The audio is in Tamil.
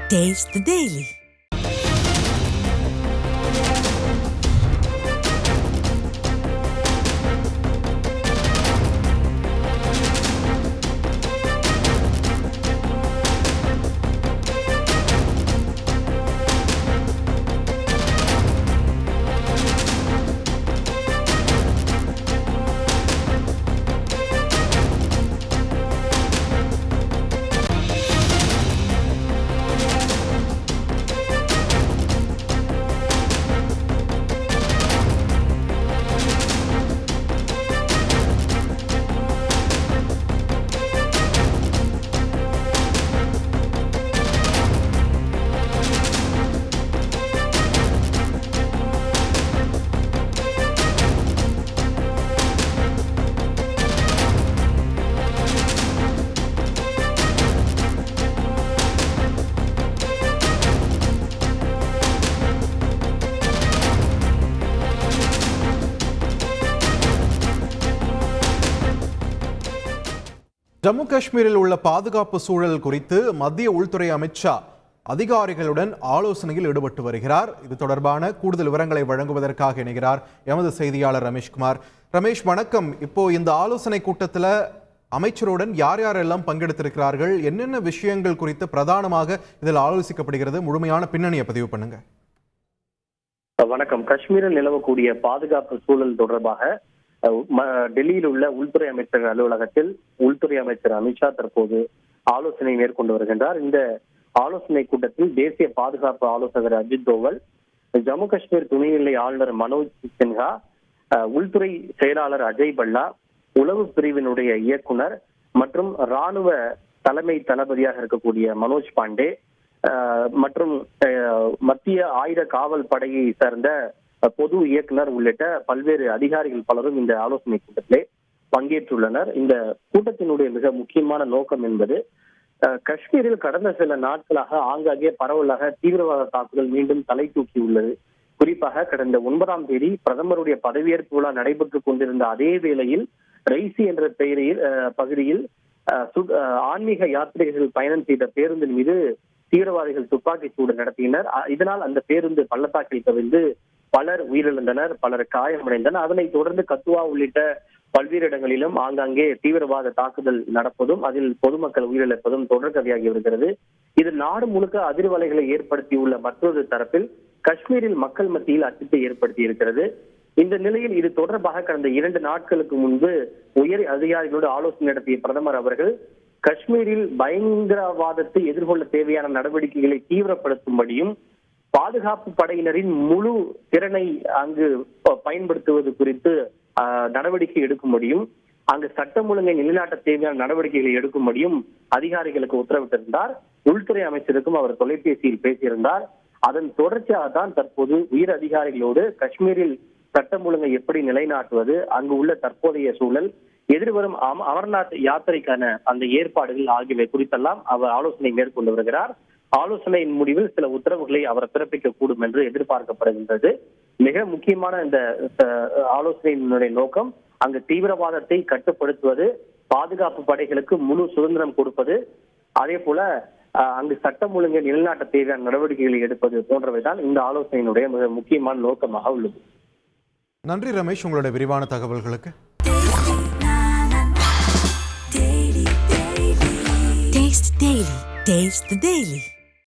Taste the Daily. ஜம்மு காஷ்மீரில் உள்ள பாதுகாப்பு சூழல் குறித்து மத்திய உள்துறை அமைச்சர் அதிகாரிகளுடன் ஆலோசனையில் ஈடுபட்டு வருகிறார். இது தொடர்பான கூடுதல் விவரங்களை வழங்குவதற்காக இணைகிறார் எமது செய்தியாளர் ரமேஷ்குமார். ரமேஷ், வணக்கம். இப்போ இந்த ஆலோசனை கூட்டத்தில் அமைச்சருடன் யார் யாரெல்லாம் பங்கெடுத்திருக்கிறார்கள், என்னென்ன விஷயங்கள் குறித்து பிரதானமாக இதில் ஆலோசிக்கப்படுகிறது, முழுமையான பின்னணியை பதிவு பண்ணுங்க. வணக்கம். காஷ்மீரில் நிலவக்கூடிய பாதுகாப்பு சூழல் தொடர்பாக டெல்லியில் உள்ள உள்துறை அமைச்சர் அலுவலகத்தில் உள்துறை அமைச்சர் அமித்ஷா தற்போது ஆலோசனை மேற்கொண்டு வருகின்றார். இந்த ஆலோசனை கூட்டத்தில் தேசிய பாதுகாப்பு ஆலோசகர் அஜித் தோவல், ஜம்மு காஷ்மீர் துணைநிலை ஆளுநர் மனோஜ் சின்ஹா, உள்துறை செயலாளர் அஜய் பல்லா, உளவு பிரிவினுடைய இயக்குனர் மற்றும் ராணுவ தலைமை தளபதியாக இருக்கக்கூடிய மனோஜ் பாண்டே மற்றும் மத்திய ஆயுத காவல் படையை சேர்ந்த பொது இயக்குனர் உள்ளிட்ட பல்வேறு அதிகாரிகள் பலரும் இந்த ஆலோசனை கூட்டத்திலே பங்கேற்றுள்ளனர். இந்த கூட்டத்தினுடைய மிக முக்கியமான நோக்கம் என்பது காஷ்மீரில் கடந்த சில நாட்களாக ஆங்காங்கே பரவலாக தீவிரவாத தாக்குதல் மீண்டும் தலை தூக்கி உள்ளது. குறிப்பாக கடந்த 9ஆம் தேதி பிரதமருடைய பதவியேற்பு விழா நடைபெற்றுக் கொண்டிருந்த அதே வேளையில் ரைசி என்ற பெயரில் பகுதியில் ஆன்மீக யாத்திரிகர்கள் பயணம் செய்த பேருந்தின் மீது தீவிரவாதிகள் துப்பாக்கி சூடு நடத்தினர். இதனால் அந்த பேருந்து பள்ளத்தாக்கில் கவிழ்ந்து பலர் உயிரிழந்தனர், பலர் காயமடைந்தனர். அதனைத் தொடர்ந்து கத்துவா உள்ளிட்ட பல்வேறு இடங்களிலும் ஆங்காங்கே தீவிரவாத தாக்குதல் நடப்பதும் அதில் பொதுமக்கள் உயிரிழப்பதும் தொடர்கதையாகி வருகிறது. இது நாடு முழுக்க அதிர்வலைகளை ஏற்படுத்தியுள்ள மற்றொரு தரப்பில் காஷ்மீரில் மக்கள் மத்தியில் அச்சத்தை ஏற்படுத்தி இருக்கிறது. இந்த நிலையில் இது தொடர்பாக கடந்த 2 நாட்களுக்கு முன்பு உயர் அதிகாரிகளோடு ஆலோசனை நடத்திய பிரதமர் அவர்கள் காஷ்மீரில் பயங்கரவாதத்தை எதிர்கொள்ள தேவையான நடவடிக்கைகளை தீவிரப்படுத்தும்படியும் பாதுகாப்பு படையினரின் முழு திறனை அங்கு பயன்படுத்துவது குறித்து நடவடிக்கை எடுக்கும்படியும் அங்கு சட்டம் ஒழுங்கை நிலைநாட்ட தேவையான நடவடிக்கைகளை எடுக்கும்படியும் அதிகாரிகளுக்கு உத்தரவிட்டிருந்தார். உள்துறை அமைச்சருக்கும் அவர் தொலைபேசியில் பேசியிருந்தார். அதன் தொடர்ச்சியாக தான் தற்போது உயர் அதிகாரிகளோடு காஷ்மீரில் சட்டம் ஒழுங்கை எப்படி நிலைநாட்டுவது, அங்கு உள்ள தற்போதைய சூழல், எதிர்வரும் அமர்நாத் யாத்திரைக்கான அந்த ஏற்பாடுகள் ஆகியவை குறித்தெல்லாம் அவர் ஆலோசனை மேற்கொண்டு வருகிறார். ஆலோசனையின் முடிவில் சில உத்தரவுகளை அவர் பிறப்பிக்க கூடும் என்று எதிர்பார்க்கப்படுகின்றது. மிக முக்கியமான இந்த ஆலோசனையினுடைய நோக்கம் அங்கு தீவிரவாதத்தை கட்டுப்படுத்துவது, பாதுகாப்பு படைகளுக்கு முழு சுதந்திரம் கொடுப்பது, அதே போல அங்கு சட்டம் ஒழுங்கை நிலைநாட்ட தேவையான நடவடிக்கைகளை எடுப்பது போன்றவைதான் இந்த ஆலோசனையினுடைய மிக முக்கியமான நோக்கமாக உள்ளது. நன்றி ரமேஷ், உங்களுடைய விரிவான தகவல்களுக்கு. Taste the Daily.